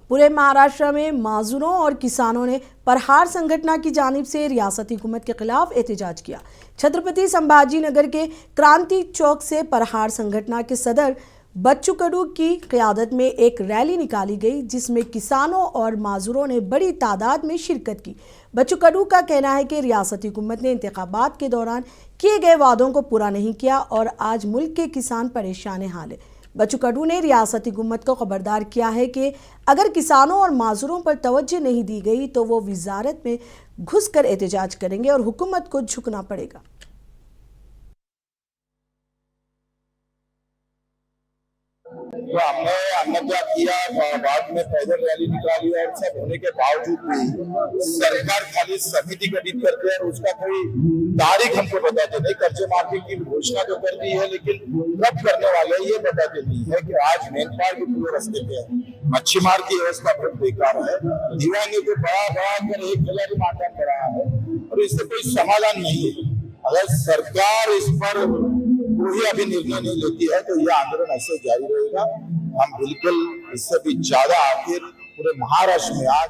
पूरे महाराष्ट्र में मजदूरों और किसानों ने प्रहार संगठन की जानिब से रियासती हुकूमत के खिलाफ एहतजाज किया। छत्रपति संभाजी नगर के क्रांति चौक से प्रहार संगठन के सदर बच्चू कडू की क़यादत में एक रैली निकाली गई, जिसमें किसानों और मजदूरों ने बड़ी तादाद में शिरकत की। बच्चू कडू का कहना है कि रियासती हुकूमत ने इंतखाबात के दौरान किए गए वादों को पूरा नहीं किया और आज मुल्क के किसान परेशान हाल है। बच्चू कडू ने रियासती हुकूमत को खबरदार किया है कि अगर किसानों और मजदूरों पर तवज्जो नहीं दी गई तो वो वजारत में घुसकर एहतजाज करेंगे और हुकूमत को झुकना पड़ेगा। तो हमने क्या किया, बाद में पैदल रैली निकाली और सब होने के बावजूद भी सरकार खाली समिति गठित करती है और उसका कोई तारीख हमको बताते नहीं। कर्जे माफी की घोषणा तो कर दी है, लेकिन कब करने वाले ये बताते नहीं है कि आज मेनपार के पूरे रास्ते पे है। मच्छीमार की व्यवस्था बहुत बेकार है। दीवानी को बड़ा कर एक खिलाड़ी मारना पड़ा है और इससे कोई समाधान नहीं है। अगर सरकार इस पर कोई अभी निर्णय नहीं लेती है तो यह आंदोलन ऐसे जारी रहेगा। हम बिल्कुल इससे भी ज्यादा आखिर पूरे महाराष्ट्र में आज